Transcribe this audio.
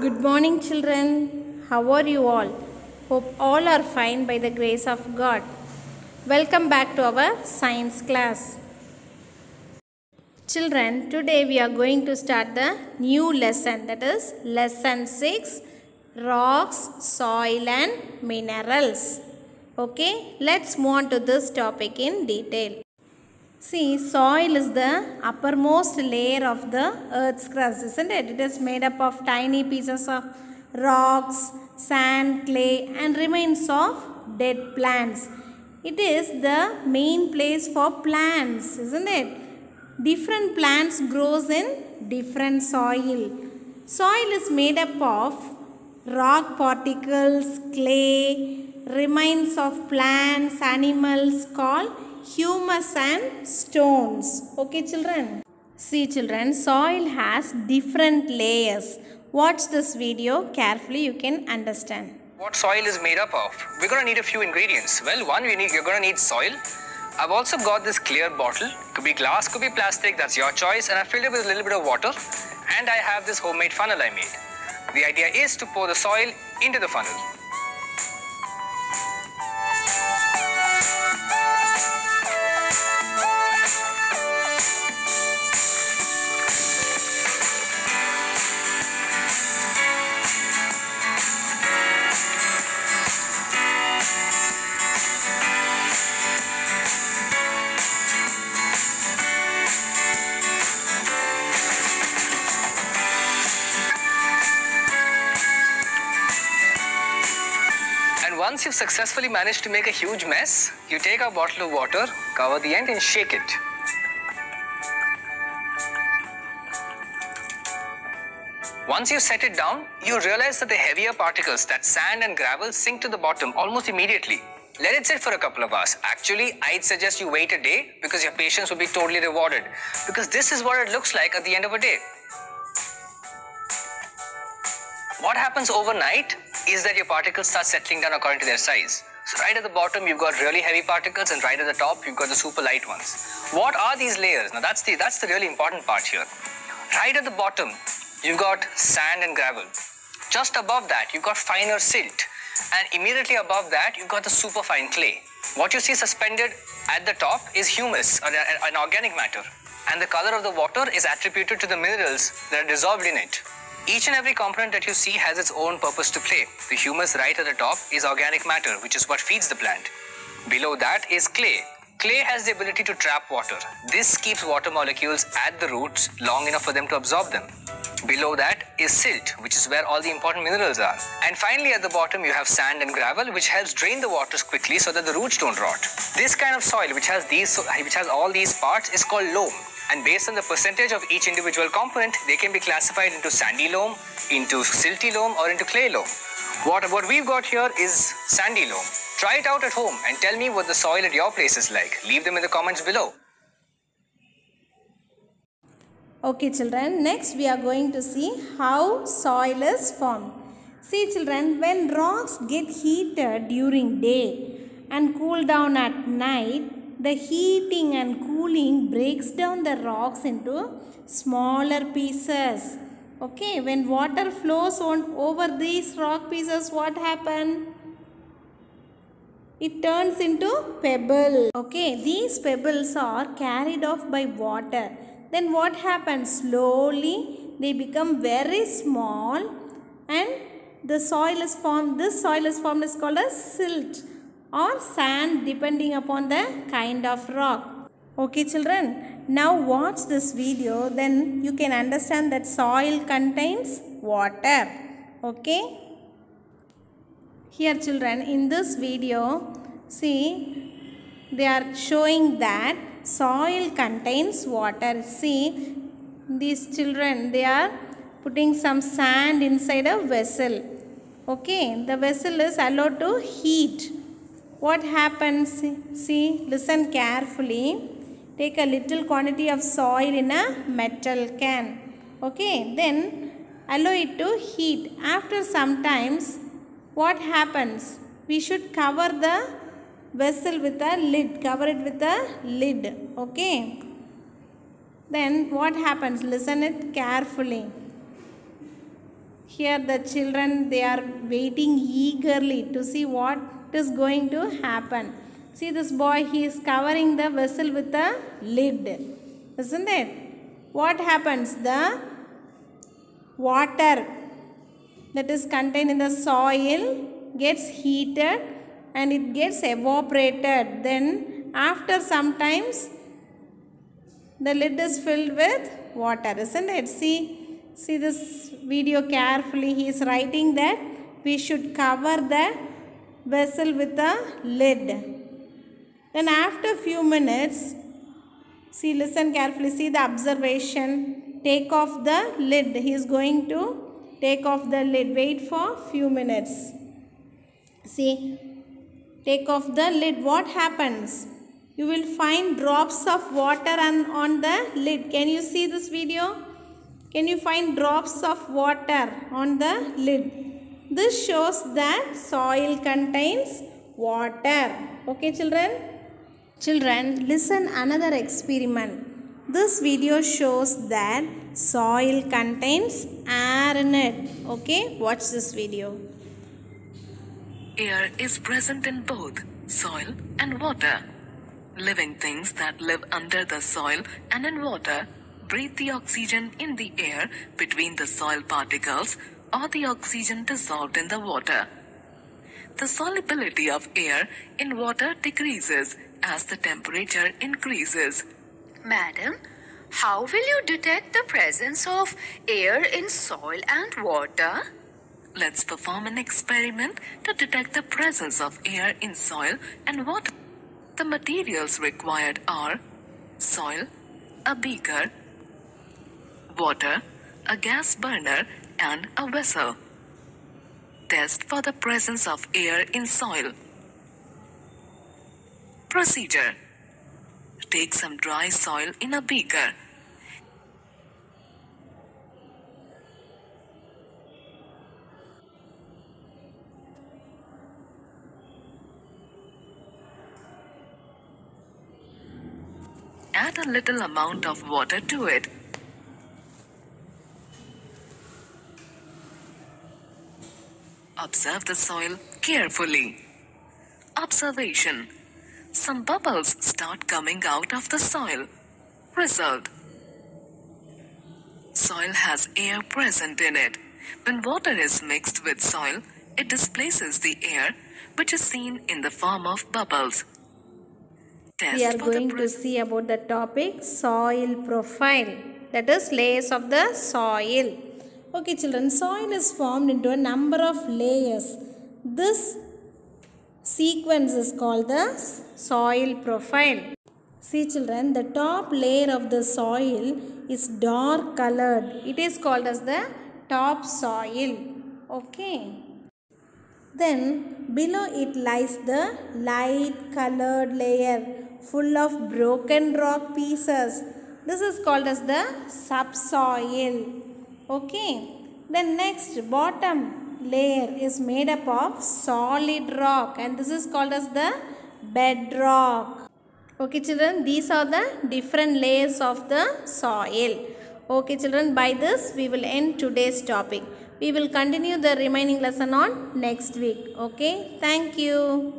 Good morning, children. How are you all? Hope all are fine by the grace of God. Welcome back to our science class. Children, today we are going to start the new lesson, that is lesson 6, rocks, soil and minerals. Okay, let's move on to this topic in detail. See, soil is the uppermost layer of the earth's crust, isn't it? It is made up of tiny pieces of rocks, sand, clay and remains of dead plants. It is the main place for plants, isn't it? Different plants grows in different soil. Soil is made up of rock particles, clay, remains of plants, animals called humus and stones. Okay, children? See, children, soil has different layers. Watch this video carefully, you can understand. What soil is made up of? We're going to need a few ingredients. Well, you're going to need soil. I've also got this clear bottle. Could be glass, could be plastic, that's your choice. And I filled it with a little bit of water. And I have this homemade funnel I made. The idea is to pour the soil into the funnel. Once you've successfully managed to make a huge mess, you take a bottle of water, cover the end and shake it. Once you set it down, you realize that the heavier particles, that sand and gravel, sink to the bottom almost immediately. Let it sit for a couple of hours. Actually, I'd suggest you wait a day because your patience will be totally rewarded. Because this is what it looks like at the end of a day. What happens overnight is that your particles start settling down according to their size. So right at the bottom, you've got really heavy particles, and right at the top, you've got the super light ones. What are these layers? Now that's the really important part here. Right at the bottom, you've got sand and gravel. Just above that, you've got finer silt. And immediately above that, you've got the super fine clay. What you see suspended at the top is humus, or an organic matter. And the color of the water is attributed to the minerals that are dissolved in it. Each and every component that you see has its own purpose to play. The humus right at the top is organic matter, which is what feeds the plant. Below that is clay. Clay has the ability to trap water. This keeps water molecules at the roots long enough for them to absorb them. Below that is silt, which is where all the important minerals are. And finally at the bottom you have sand and gravel, which helps drain the waters quickly so that the roots don't rot. This kind of soil, which has all these parts, is called loam. And based on the percentage of each individual component, they can be classified into sandy loam, into silty loam, or into clay loam. What we've got here is sandy loam. Try it out at home and tell me what the soil at your place is like. Leave them in the comments below. Okay, children, next we are going to see how soil is formed. See, children, when rocks get heated during day and cool down at night, the heating and cooling breaks down the rocks into smaller pieces. Okay, when water flows over these rock pieces, what happens? It turns into pebbles. Okay, these pebbles are carried off by water. Then what happens? Slowly they become very small and the soil is formed. This soil is formed is called as silt or sand, depending upon the kind of rock. Okay, children, now watch this video, then you can understand that soil contains water. Okay, here children, in this video, see, they are showing that soil contains water. See, these children, they are putting some sand inside a vessel. Okay, the vessel is allowed to heat. What happens? See, listen carefully. Take a little quantity of soil in a metal can. Okay, then allow it to heat. After some times, what happens? We should cover the vessel with a lid. Cover it with a lid. Okay. Then what happens? Listen it carefully. Here the children, they are waiting eagerly to see what is going to happen. See this boy, he is covering the vessel with a lid, isn't it? What happens? The water that is contained in the soil gets heated and it gets evaporated. Then after some times the lid is filled with water, isn't it? See this video carefully. He is writing that we should cover the vessel with a lid. Then after few minutes, see, listen carefully, see the observation. Take off the lid. He is going to take off the lid. Wait for few minutes. See, take off the lid. What happens? You will find drops of water on the lid. Can you see this video? Can you find drops of water on the lid? This shows that soil contains water. Okay, children? Children, listen another experiment. This video shows that soil contains air in it. Okay, watch this video. Air is present in both soil and water. Living things that live under the soil and in water breathe the oxygen in the air between the soil particles or the oxygen dissolved in the water. The solubility of air in water decreases as the temperature increases. Madam, how will you detect the presence of air in soil and water? Let's perform an experiment to detect the presence of air in soil and water. The materials required are soil, a beaker, water, a gas burner, and a vessel. Test for the presence of air in soil. Procedure. Take some dry soil in a beaker. Add a little amount of water to it. Observe the soil carefully. Observation. Some bubbles start coming out of the soil. Result. Soil has air present in it. When water is mixed with soil, it displaces the air, which is seen in the form of bubbles. We are going to see about the topic soil profile, that is layers of the soil. Okay children, soil is formed into a number of layers. This sequence is called the soil profile. See children, the top layer of the soil is dark colored. It is called as the topsoil. Okay. Then below it lies the light colored layer full of broken rock pieces. This is called as the subsoil. Okay. Then next, bottom layer is made up of solid rock and this is called as the bedrock. Okay children, these are the different layers of the soil. Okay children, by this we will end today's topic. We will continue the remaining lesson on next week. Okay, thank you.